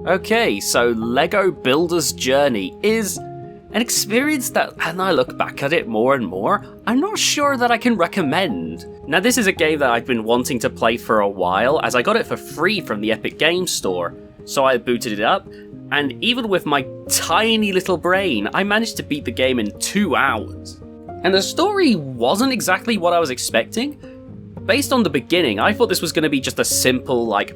Okay, so LEGO Builder's Journey is an experience that, and I look back at it more and more, I'm not sure that I can recommend. Now this is a game that I've been wanting to play for a while, as I got it for free from the Epic Games Store. So I booted it up, and even with my tiny little brain, I managed to beat the game in 2 hours. And the story wasn't exactly what I was expecting. Based on the beginning, I thought this was going to be just a simple, like,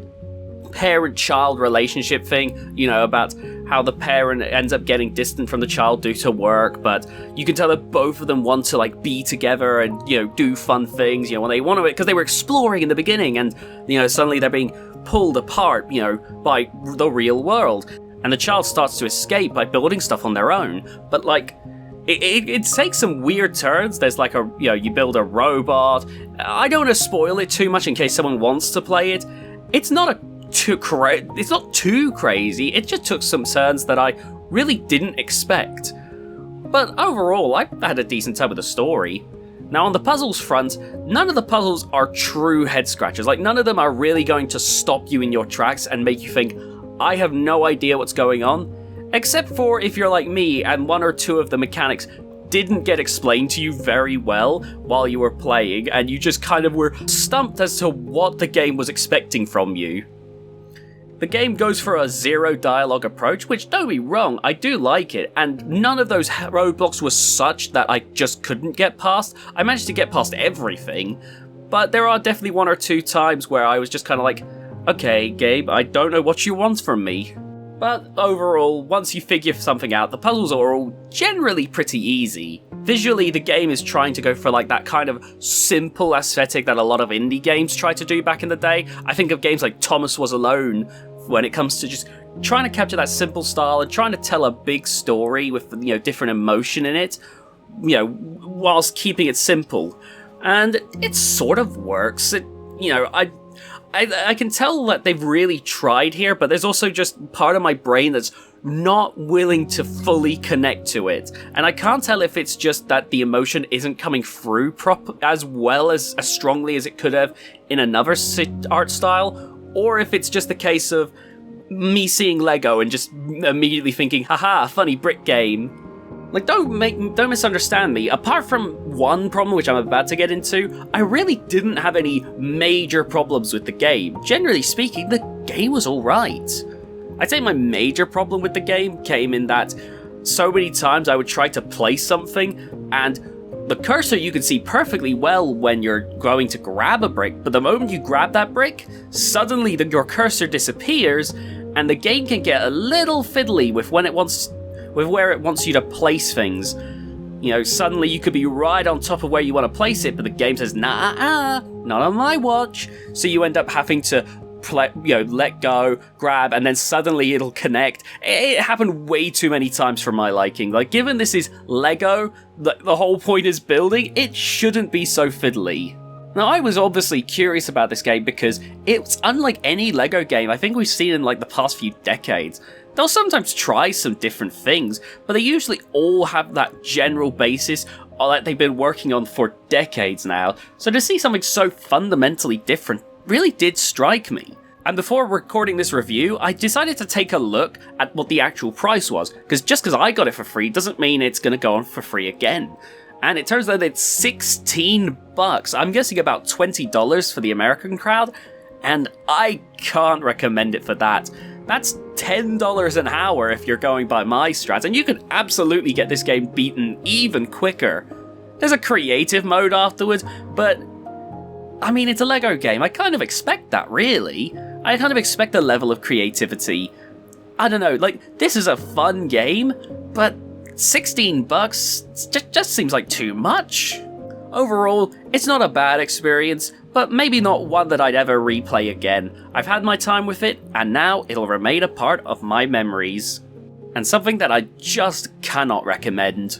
parent-child relationship thing, you know, about how the parent ends up getting distant from the child due to work, but you can tell that both of them want to, like, be together and, you know, do fun things, you know, when they want to, because they were exploring in the beginning, and, you know, suddenly they're being pulled apart, you know, by the real world, and the child starts to escape by building stuff on their own, but, like, it takes some weird turns. There's like a, you know, you build a robot. I don't want to spoil it too much in case someone wants to play it. It's not too crazy. It just took some turns that I really didn't expect. But overall, I had a decent time with the story. Now on the puzzles front, none of the puzzles are true head scratchers. Like, none of them are really going to stop you in your tracks and make you think, I have no idea what's going on. Except for if you're like me and 1 or 2 of the mechanics didn't get explained to you very well while you were playing, and you just kind of were stumped as to what the game was expecting from you. The game goes for a zero dialogue approach, which, don't be wrong, I do like it, and none of those roadblocks were such that I just couldn't get past. I managed to get past everything, but there are definitely 1 or 2 times where I was just kind of like, okay, Gabe, I don't know what you want from me. But overall, once you figure something out, the puzzles are all generally pretty easy. Visually, the game is trying to go for like that kind of simple aesthetic that a lot of indie games tried to do back in the day. I think of games like Thomas Was Alone when it comes to just trying to capture that simple style and trying to tell a big story with, you know, different emotion in it, you know, whilst keeping it simple. And it sort of works. It, you know, I can tell that they've really tried here, but there's also just part of my brain that's not willing to fully connect to it. And I can't tell if it's just that the emotion isn't coming through as well as strongly as it could have in another art style, or if it's just a case of me seeing Lego and just immediately thinking, haha, funny brick game. Like, don't misunderstand me. Apart from one problem, which I'm about to get into, I really didn't have any major problems with the game. Generally speaking, the game was alright. I'd say my major problem with the game came in that so many times I would try to place something, and the cursor you can see perfectly well when you're going to grab a brick, but the moment you grab that brick, suddenly your cursor disappears, and the game can get a little fiddly with where it wants you to place things. You know, suddenly you could be right on top of where you want to place it, but the game says, nah, not on my watch. So you end up having to let go, grab, and then suddenly it'll connect. It happened way too many times for my liking. Like, given this is Lego, the whole point is building, it shouldn't be so fiddly. Now, I was obviously curious about this game because it's unlike any Lego game I think we've seen in like the past few decades. They'll sometimes try some different things, but they usually all have that general basis that they've been working on for decades now, so to see something so fundamentally different really did strike me. And before recording this review, I decided to take a look at what the actual price was, because just because I got it for free doesn't mean it's going to go on for free again. And it turns out it's $16. I'm guessing about $20 for the American crowd, and I can't recommend it for that. That's $10 an hour if you're going by my strats, and you can absolutely get this game beaten even quicker. There's a creative mode afterwards, but I mean, it's a Lego game. I kind of expect that, really. I kind of expect a level of creativity. I don't know, like, this is a fun game, but $16 just seems like too much. Overall, it's not a bad experience, but maybe not one that I'd ever replay again. I've had my time with it, and now it'll remain a part of my memories. And something that I just cannot recommend.